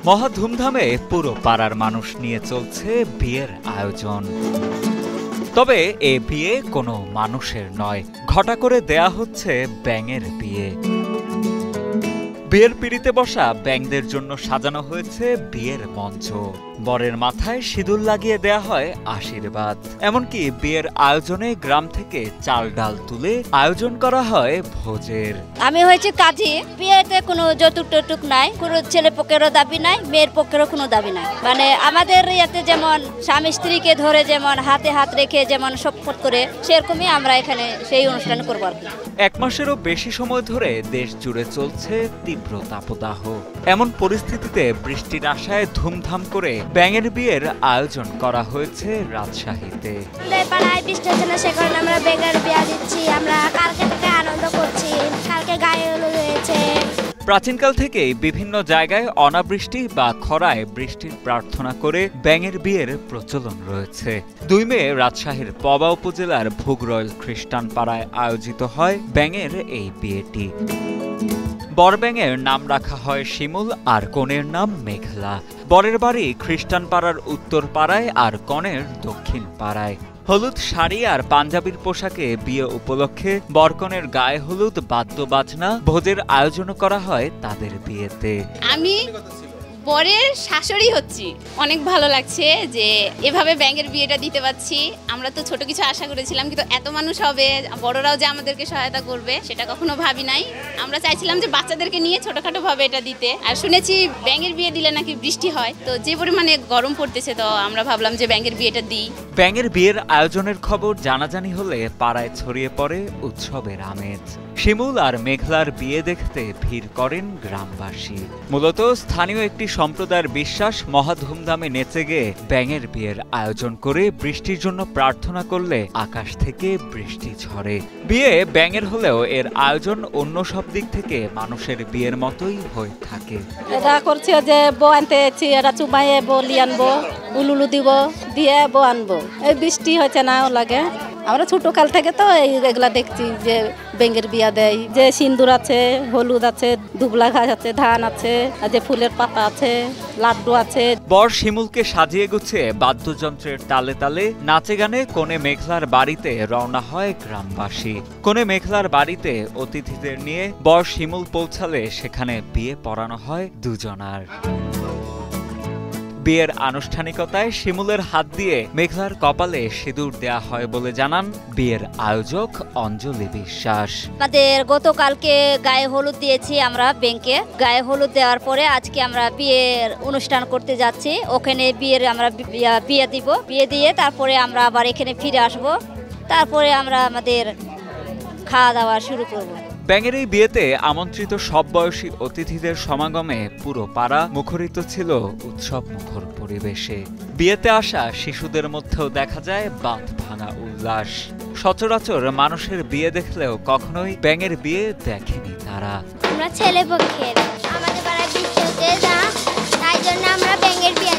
মহা ধুমধামে পুরো পাড়ার মানুষ নিয়ে চলছে বিয়ের আয়োজন। তবে এ বিয়ে কোনো মানুষের নয়, ঘটা করে দেয়া হচ্ছে ব্যাঙের বিয়ে। বিয়ের পিঁড়িতে বসা ব্যাঙদের জন্য সাজানো হয়েছে বিয়ের মঞ্চ। বরের মাথায় সিঁদুর লাগিয়ে দেয়া হয় আশীর্বাদ। এমনকি বিয়ের আয়োজনে গ্রাম থেকে চাল ডাল তুলে আয়োজন করা হয় ভোজের। আমি হয়েছে কাজী, বিয়েতে কোনো যৌতুক টৌতুক নাই, কোনো ছেলে পক্ষেরও দাবি নাই, মেয়ের পক্ষেরও কোনো দাবি নাই। মানে আমাদের ইয়াতে যেমন স্বামী স্ত্রীকে ধরে যেমন হাতে হাত রেখে যেমন শপথ করে, সেরকমই আমরা এখানে সেই অনুষ্ঠান করবো আর কি। 1 মাসেরও বেশি সময় ধরে দেশ জুড়ে চলছে তীব্র তাপদাহ। এমন পরিস্থিতিতে বৃষ্টির আশায় ধুমধাম করে ব্যাঙের বিয়ের আয়োজন করা হয়েছে রাজশাহীতে। পাড়ায় বৃষ্টি হচ্ছে না, সে কারণে আমরা ব্যাঙের বিয়ে দিচ্ছি। আমরা কালকে থেকে আনন্দ করছি, কালকে গায়ে হলুদ হয়েছে। প্রাচীনকাল থেকেই বিভিন্ন জায়গায় অনাবৃষ্টি বা খরায় বৃষ্টির প্রার্থনা করে ব্যাঙের বিয়ের প্রচলন রয়েছে। 2 মে রাজশাহীর পবা উপজেলার ভোগরয়েল খ্রিস্টান পাড়ায় আয়োজিত হয় ব্যাঙের এই বিয়েটি। বর ব্যাঙের নাম রাখা হয় শিমুল আর কনের নাম মেঘলা। বরের বাড়ি খ্রিস্টান পাড়ার উত্তর পাড়ায় আর কনের দক্ষিণ পাড়ায়। হলুদ শাড়ি আর পাঞ্জাবির পোশাকে বিয়ে উপলক্ষে বরকনের গায়ে হলুদ বাদ্য বাজনা ভোজের আয়োজন করা হয় তাদের বিয়েতে। আমি বরের শাশুড়ি হচ্ছি, অনেক ভালো লাগছে যে এভাবে ব্যাঙের বিয়েটা দিতে পারছি। আমরা তো ছোট কিছু আশা করেছিলাম, কিন্তু এত মানুষ হবে, বড়রাও যে আমাদেরকে সহায়তা করবে সেটা কখনো ভাবি নাই। আমরা চাইছিলাম যে বাচ্চাদেরকে নিয়ে ছোটখাটো ভাবে এটা দিতে। আর শুনেছি ব্যাঙের বিয়ে দিলে নাকি বৃষ্টি হয়, তো যে পরিমাণে গরম পড়তেছে, তো আমরা ভাবলাম যে ব্যাঙের বিয়েটা দিই। ব্যাঙের বিয়ের আয়োজনের খবর জানাজানি হলে পাড়ায় ছড়িয়ে পড়ে উৎসবের আমেজ। শিমুল আর মেঘলার বিয়ে দেখতে ভিড় করেন গ্রামবাসী। মূলত স্থানীয় একটি সম্প্রদায়ের বিশ্বাস, মহা ধুমধামে নেচে গিয়ে ব্যাঙের বিয়ের আয়োজন করে বৃষ্টির জন্য প্রার্থনা করলে আকাশ থেকে বৃষ্টি ঝরে। বিয়ে ব্যাঙের হলেও এর আয়োজন অন্য সব দিক থেকে মানুষের বিয়ের মতোই হয়ে থাকে। এটা করছি যে বউ আনতে এসেছি, এটা চুবাইয়ে বউ লিয়ে আনবো, উলুলু দিব, দিয়ে বউ আনবো। এই বৃষ্টি হয়েছে না লাগে। আমরা ছোট কাল থেকে তো এগুলা দেখছি যে ব্যাঙের বিয়া দেয়, যে সিন্দুর আছে, হলুদ আছে, দুবলা ঘাস আছে, ধান আছে, আর যে ফুলের পাতা আছে, লাড্ডু আছে। বর শিমুলকে সাজিয়ে গুছিয়ে বাদ্যযন্ত্রের তালে তালে নাচে গানে কনে মেঘলার বাড়িতে রওনা হয় গ্রামবাসী। কনে মেঘলার বাড়িতে অতিথিদের নিয়ে বর শিমুল পৌঁছালে সেখানে বিয়ে পড়ানো হয় দুজনার। বিয়ের আনুষ্ঠানিকতায় শিমুলের হাত দিয়ে মেঘলার কপালে সিঁদুর দেয়া হয় বলে জানান বিয়ের আয়োজক অঞ্জলি বিশ্বাস। আমাদের গতকালকে গায়ে হলুদ দিয়েছি আমরা ব্যাংকে। গায়ে হলুদ দেওয়ার পরে আজকে আমরা বিয়ের অনুষ্ঠান করতে যাচ্ছি। ওখানে বিয়ের আমরা বিয়ে দিব, বিয়ে দিয়ে তারপরে আমরা আবার এখানে ফিরে আসব। তারপরে আমরা আমাদের খাওয়া দাওয়া শুরু করব। ব্যাঙের এই বিয়েতে আমন্ত্রিত সব বয়সী অতিথিদের সমাগমে পুরো পাড়া মুখরিত ছিল উৎসব মুখর পরিবেশে। বিয়েতে আসা শিশুদের মধ্যেও দেখা যায় বাঁধ ভাঙা উল্লাস। সচরাচর মানুষের বিয়ে দেখলেও কখনোই ব্যাঙের বিয়ে দেখেনি তারা। আমরা ছেলে পক্ষের, আমাদের পাড়ায় বৃষ্টি হচ্ছে, তাই জন্য আমরা ব্যাঙের বিয়ে